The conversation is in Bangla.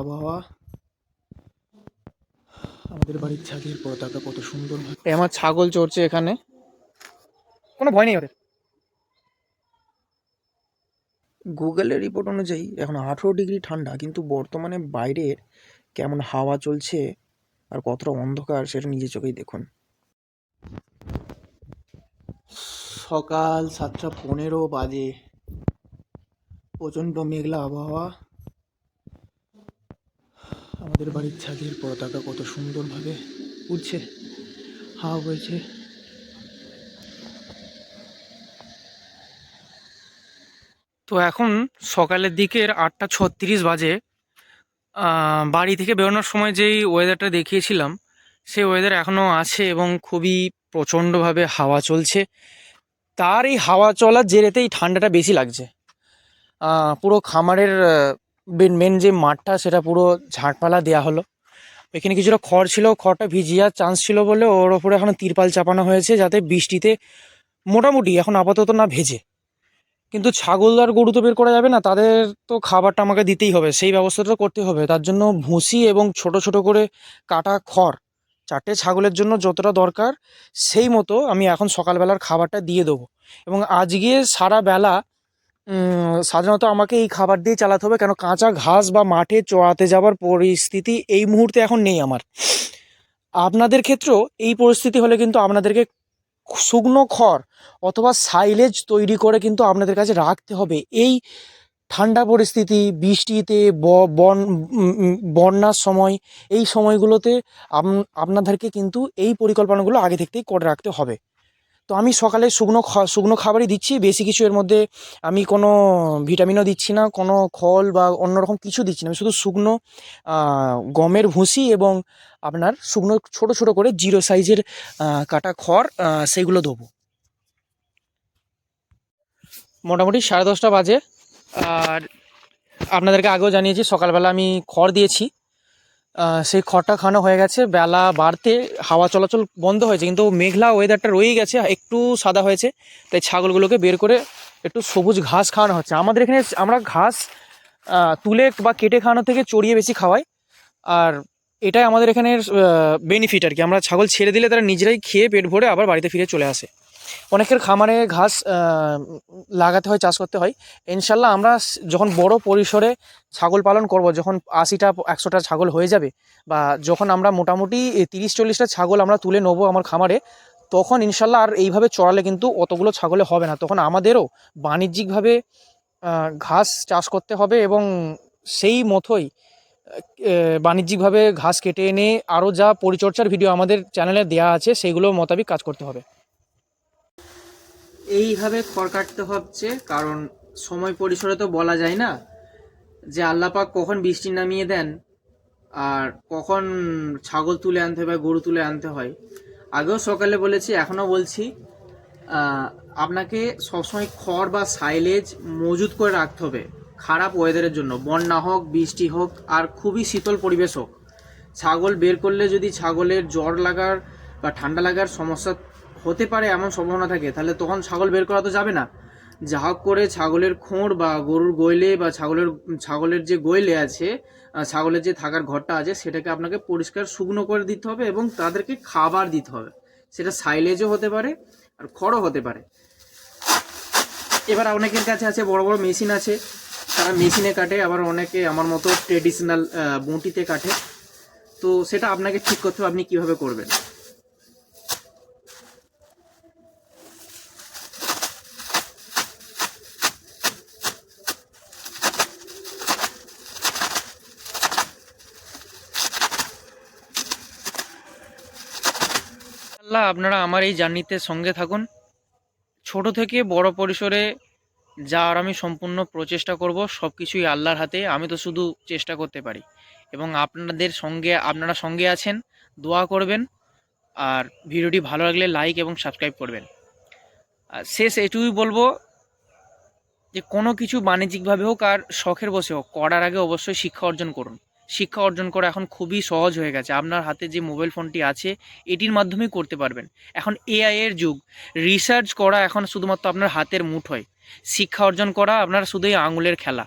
আবহাওয়া। আমাদের বাড়ির ছাদের পতাকা কত সুন্দর। আমার ছাগল চড়ছে এখানে, কোনো ভয় নেই ওদের। গুগলের রিপোর্ট অনুযায়ী এখন 18 ডিগ্রি ঠান্ডা, কিন্তু বর্তমানে বাইরের কেমন হাওয়া চলছে আর কতটা অন্ধকার সেটা নিজে চোখেই দেখুন। সকাল 7:15 বাজে, প্রচণ্ড মেঘলা আবহাওয়া। আমাদের বাড়ির ছাদের পতাকা কত সুন্দরভাবে উড়ছে, হাওয়া বইছে। তো এখন সকালের দিকের 8:36 বাজে। বাড়ি থেকে বেরোনোর সময় যেই ওয়েদারটা দেখিয়েছিলাম সেই ওয়েদার এখনও আছে এবং খুবই প্রচণ্ডভাবে হাওয়া চলছে। তার এই হাওয়া চলার জেরেতেই ঠান্ডাটা বেশি লাগছে। পুরো খামারের মেন যে মাঠটা সেটা পুরো ঝাড়পালা দেওয়া হলো। এখানে কিছুটা খড় ছিল, খড়টা ভিজিয়ার চান্স ছিল বলে ওর ওপরে এখন তিরপাল চাপানো হয়েছে, যাতে বৃষ্টিতে মোটামুটি এখন আপাতত না ভেজে। কিন্তু ছাগল আর গরু তো বের করা যাবে না, তাদের তো খাবারটা আমাকে দিতেই হবে, সেই ব্যবস্থাটা করতে হবে। তার জন্য ভুসি এবং ছোট ছোট করে কাটা খড় 4টে ছাগলের জন্য যতটা দরকার সেই মতো আমি এখন সকালবেলার খাবারটা দিয়ে দেবো। এবং আজকে সারা বেলা সাধারণত আমাকে এই খাবার দিয়ে চালাতে হবে, কেন কাঁচা ঘাস বা মাঠে চড়াতে যাওয়ার পরিস্থিতি এই মুহূর্তে এখন নেই আমার। আপনাদের ক্ষেত্রেও এই পরিস্থিতি হলে কিন্তু আপনাদেরকে শুকনো খড় অথবা সাইলেজ তৈরি করে কিন্তু আপনাদের কাছে রাখতে হবে। এই ঠান্ডা পরিস্থিতি, বৃষ্টিতে, বন্যার সময়, এই সময়গুলোতে আপনাদেরকে কিন্তু এই পরিকল্পনাগুলো আগে থেকেই করে রাখতে হবে। তো আমি সকালে শুকনো খাবারই দিচ্ছি, বেশি কিছু এর মধ্যে আমি কোনো ভিটামিনও দিচ্ছি না, কোনো খল বা অন্যরকম কিছু দিচ্ছি না। আমি শুধু শুকনো গমের ভুসি এবং আপনার শুকনো ছোট ছোট করে 0 সাইজের কাটা খড় সেইগুলো দেবো। মোটামুটি 10:30 বাজে। আর আপনাদেরকে আগেও জানিয়েছি সকালবেলা আমি খড় দিয়েছি, সেই খড়টা খাওয়ানো হয়ে গেছে। বেলা বাড়তে হাওয়া চলাচল বন্ধ হয়েছে, কিন্তু মেঘলা ওয়েদারটা রয়েই গেছে, একটু সাদা হয়েছে। তাই ছাগলগুলোকে বের করে একটু সবুজ ঘাস খাওয়ানো হচ্ছে। আমাদের এখানে আমরা ঘাস তুলে বা কেটে খাওয়ানো থেকে চড়িয়ে বেশি খাওয়াই। আর এটাই আমাদের এখানের বেনিফিট আর কি। আমরা ছাগল ছেড়ে দিলে তারা নিজেরাই খেয়ে পেট ভরে আবার বাড়িতে ফিরে চলে আসে। অনেকের খামারে ঘাস লাগাতে হয়, চাষ করতে হয়। ইনশাল্লাহ আমরা যখন বড় পরিসরে ছাগল পালন করব, যখন 80টা 100টা ছাগল হয়ে যাবে, বা যখন আমরা মোটামুটি 30-40টা ছাগল আমরা তুলে নেবো আমার খামারে, তখন ইনশাল্লাহ আর এইভাবে চড়ালে কিন্তু অতগুলো ছাগলে হবে না। তখন আমাদেরও বাণিজ্যিকভাবে ঘাস চাষ করতে হবে এবং সেই মতোই বাণিজ্যিকভাবে ঘাস কেটে এনে আরও যা পরিচর্যার ভিডিও আমাদের চ্যানেলে দেওয়া আছে সেগুলো মোতাবেক কাজ করতে হবে। এইভাবে খড় কাটতে হচ্ছে, কারণ সময় পরিসরে তো বলা যায় না যে আল্লাপাক কখন বৃষ্টি নামিয়ে দেন আর কখন ছাগল তুলে আনতে হয় বা গরু তুলে আনতে হয়। আগেও সকালে বলেছি, এখনও বলছি, আপনাকে সবসময় খড় বা সাইলেজ মজুত করে রাখতে হবে। খারাপ ওয়েদারের জন্য, বন্যা হোক, বৃষ্টি হোক, আর খুবই শীতল পরিবেশ হোক, ছাগল বের করলে যদি ছাগলের জ্বর লাগার বা ঠান্ডা লাগার সমস্যা হতে পারে এমন সম্ভাবনা থাকে, তাহলে তখন ছাগল বের করা তো যাবে না। যা হোক করে ছাগলের খোঁড় বা গরুর গইলে বা ছাগলের যে গইলে আছে, ছাগলের যে থাকার ঘরটা আছে, সেটাকে আপনাকে পরিষ্কার শুকনো করে দিতে হবে এবং তাদেরকে খাবার দিতে হবে। সেটা সাইলেজও হতে পারে আর খড়ও হতে পারে। এবার অনেকের কাছে আছে বড় বড় মেশিন আছে, তারা মেশিনে কাটে, আবার অনেকে আমার মতো ট্রেডিশনাল বঁটিতে কাটে। তো সেটা আপনাকে ঠিক করতে হবে আপনি কিভাবে করবেন। আল্লাহ আপনারা আমার এই জার্নিতে সঙ্গে থাকুন। ছোট থেকে বড় পরিসরে যার আমি সম্পূর্ণ প্রচেষ্টা করব, সব কিছুই আল্লাহর হাতে। আমি তো শুধু চেষ্টা করতে পারি এবং আপনারা সঙ্গে আছেন, দোয়া করবেন। আর ভিডিওটি ভালো লাগলে লাইক এবং সাবস্ক্রাইব করবেন। আর শেষ এটুকুই বলবো যে কোনো কিছু বাণিজ্যিকভাবে হোক আর শখের বসে হোক, করার আগে অবশ্যই শিক্ষা অর্জন করুন। শিক্ষা অর্জন করা এখন খুবই সহজ হয়ে গেছে। আপনার হাতে যে মোবাইল ফোনটি আছে এটির মাধ্যমেই করতে পারবেন। এখন এআই এর যুগ, রিসার্চ করা এখন শুধুমাত্র আপনার হাতের মুঠোয়। শিক্ষা অর্জন করা আপনার শুধুই আঙুলের খেলা।